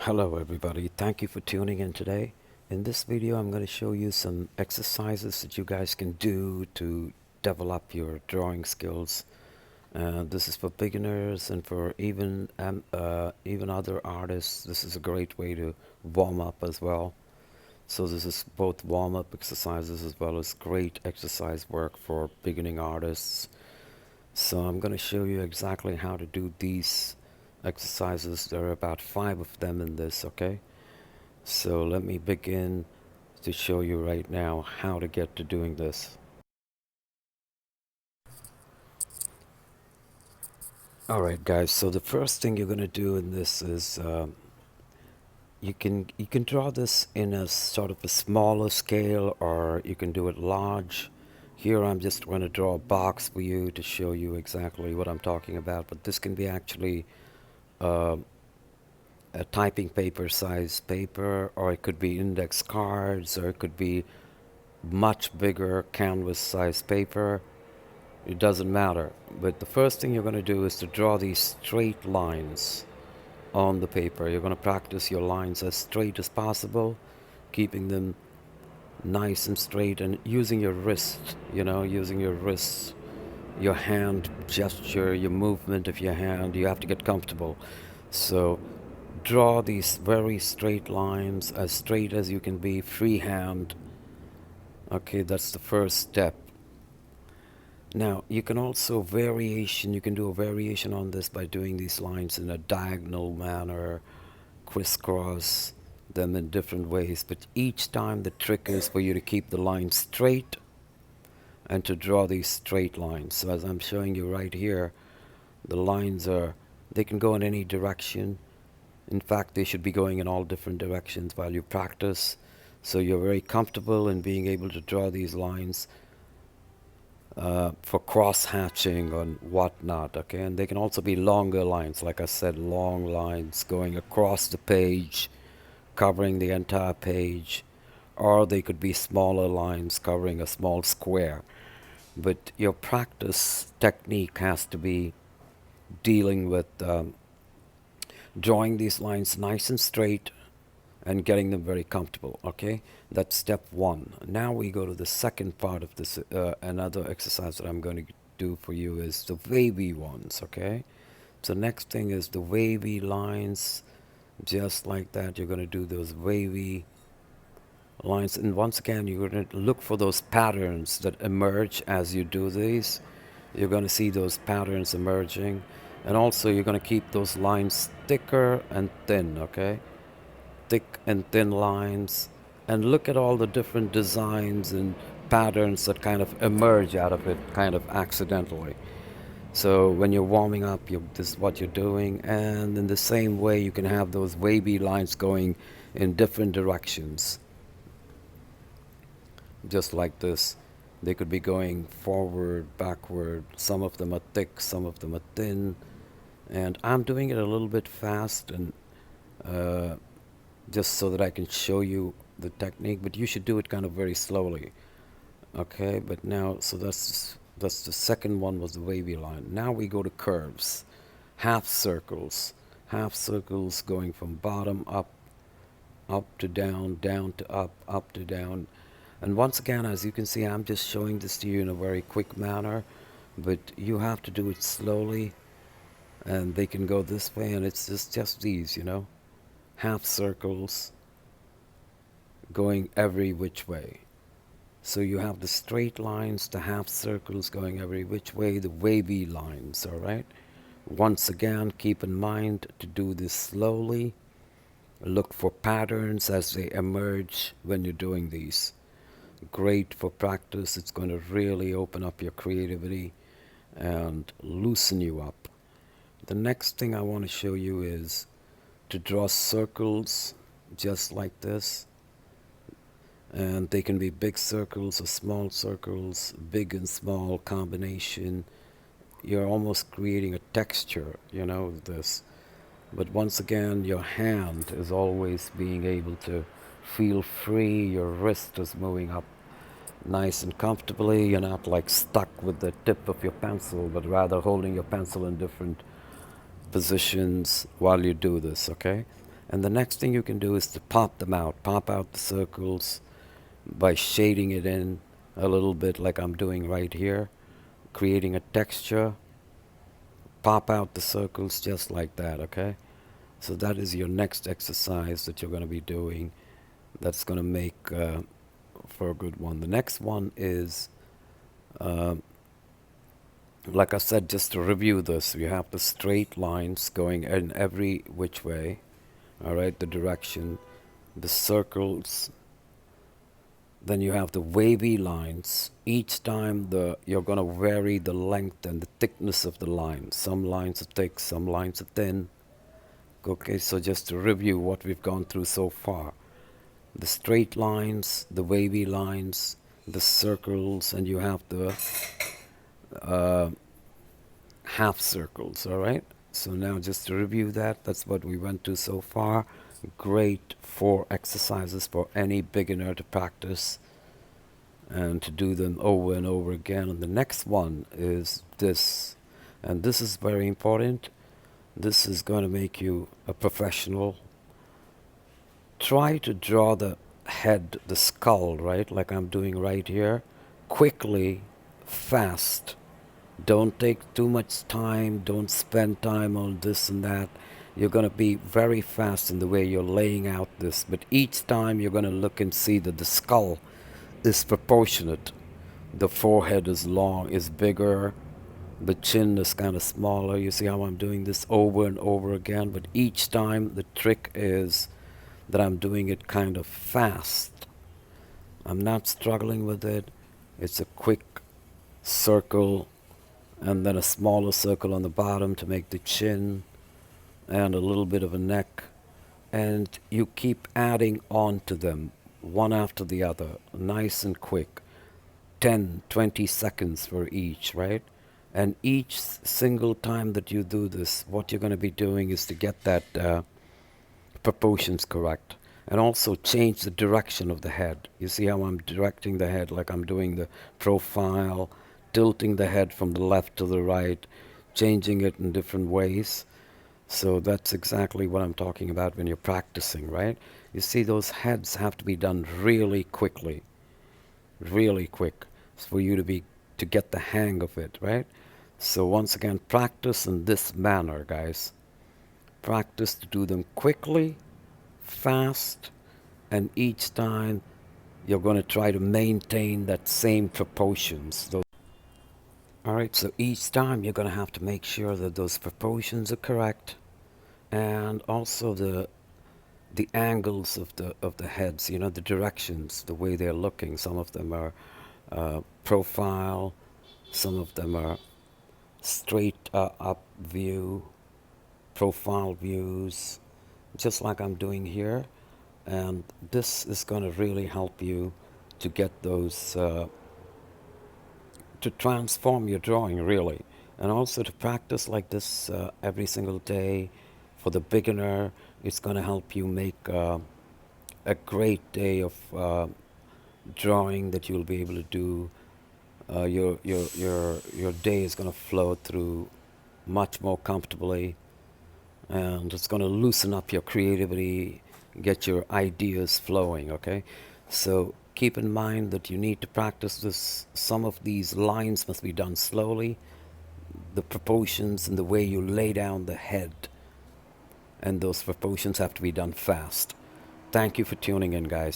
Hello everybody, thank you for tuning in today. In this video I'm going to show you some exercises that you guys can do to develop your drawing skills. This is for beginners and for even other artists. This is a great way to warm up as well. So this is both warm-up exercises as well as great exercise work for beginning artists. So I'm going to show you exactly how to do these exercises. There are about 5 of them in this, okay? So let me begin to show you right now how to get to doing this. Alright guys, so the first thing you're going to do in this is you can draw this in a sort of a smaller scale, or you can do it large. Here I'm just going to draw a box for you to show you exactly what I'm talking about, but this can be actually uh, a typing paper size paper, or it could be index cards, or it could be much bigger canvas size paper. It doesn't matter. But the first thing you're going to do is to draw these straight lines on the paper. You're going to practice your lines as straight as possible, keeping them nice and straight, and using your wrist, using your wrist, your hand gesture, your movement of your hand. You have to get comfortable. So draw these very straight lines, as straight as you can be, freehand. Okay, that's the first step. Now, you can do a variation on this by doing these lines in a diagonal manner, crisscross them in different ways. But each time the trick is for you to keep the line straight and to draw these straight lines. So as I'm showing you right here, the lines they can go in any direction. In fact, they should be going in all different directions while you practice. So you're very comfortable in being able to draw these lines for cross-hatching and whatnot, okay? And they can also be longer lines, like I said, long lines going across the page, covering the entire page, or they could be smaller lines covering a small square. But your practice technique has to be dealing with drawing these lines nice and straight and getting them very comfortable, okay? That's step one. Now we go to the second part of this. Another exercise that I'm going to do for you is the wavy ones, okay? So next thing is the wavy lines. Just like that, you're going to do those wavy lines. And once again, you're going to look for those patterns that emerge as you do these. You're going to see those patterns emerging. And also, you're going to keep those lines thicker and thin, okay? Thick and thin lines, and look at all the different designs and patterns that kind of emerge out of it kind of accidentally. So when you're warming up, this is what you're doing, and in the same way you can have those wavy lines going in different directions, just like this. They could be going forward, backward. Some of them are thick, some of them are thin, and I'm doing it a little bit fast and just so that I can show you the technique, but you should do it kind of very slowly. Okay, but now, so that's the second one, was the wavy line. Now we go to curves, half circles going from bottom up, up to down, down to up to down. And once again, as you can see, I'm just showing this to you in a very quick manner, but you have to do it slowly, and they can go this way, and it's just these, half circles going every which way. So you have the straight lines, the half circles going every which way, the wavy lines, all right? Once again, keep in mind to do this slowly. Look for patterns as they emerge when you're doing these. Great for practice. It's going to really open up your creativity and loosen you up. The next thing I want to show you is to draw circles just like this. And they can be big circles or small circles, big and small combination. You're almost creating a texture, this. But once again, your hand is always being able to feel free. Your wrist is moving up nice and comfortably. You're not like stuck with the tip of your pencil, but rather holding your pencil in different positions while you do this, okay? And the next thing you can do is to pop them out. Pop out the circles by shading it in a little bit like I'm doing right here. Creating a texture. Pop out the circles just like that, okay? So that is your next exercise that you're going to be doing. That's going to make for a good one. The next one is, uh, like I said, just to review this, you have the straight lines going in every which way, all right, the direction, the circles, then you have the wavy lines. Each time you're going to vary the length and the thickness of the line. Some lines are thick, some lines are thin. Okay, so just to review what we've gone through so far. The straight lines, the wavy lines, the circles, and you have the uh, half circles, all right? So now just to review that, that's what we went through so far. Great 4 exercises for any beginner to practice and to do them over and over again. And the next one is this, and this is very important. This is going to make you a professional. Try to draw the head, the skull, right, like I'm doing right here, quickly, fast. Don't take too much time. Don't spend time on this and that. You're going to be very fast in the way you're laying out this. But each time you're going to look and see that the skull is proportionate. The forehead is long, is bigger. The chin is kind of smaller. You see how I'm doing this over and over again? But each time the trick is that I'm doing it kind of fast. I'm not struggling with it. It's a quick circle and then a smaller circle on the bottom to make the chin and a little bit of a neck. And you keep adding on to them one after the other, nice and quick. 10, 20 seconds for each, right? And each single time that you do this, what you're going to be doing is to get that proportions correct. And also change the direction of the head. You see how I'm directing the head like I'm doing the profile, tilting the head from the left to the right, changing it in different ways. So that's exactly what I'm talking about when you're practicing, right? You see, those heads have to be done really quickly, really quick, for you to get the hang of it, right? So once again, practice in this manner, guys. Practice to do them quickly, fast, and each time you're going to try to maintain that same proportions. All right, so each time you're going to have to make sure that those proportions are correct, and also the angles of the heads, you know, the directions, the way they're looking. Some of them are profile, some of them are straight up view, profile views, just like I'm doing here. And this is going to really help you to get those, to transform your drawing, really. And also to practice like this every single day. For the beginner, it's going to help you make a great day of drawing that you'll be able to do. Your day is going to flow through much more comfortably, and it's going to loosen up your creativity, get your ideas flowing, okay? So keep in mind that you need to practice this. Some of these lines must be done slowly, the proportions and the way you lay down the head, and those proportions have to be done fast. Thank you for tuning in, guys.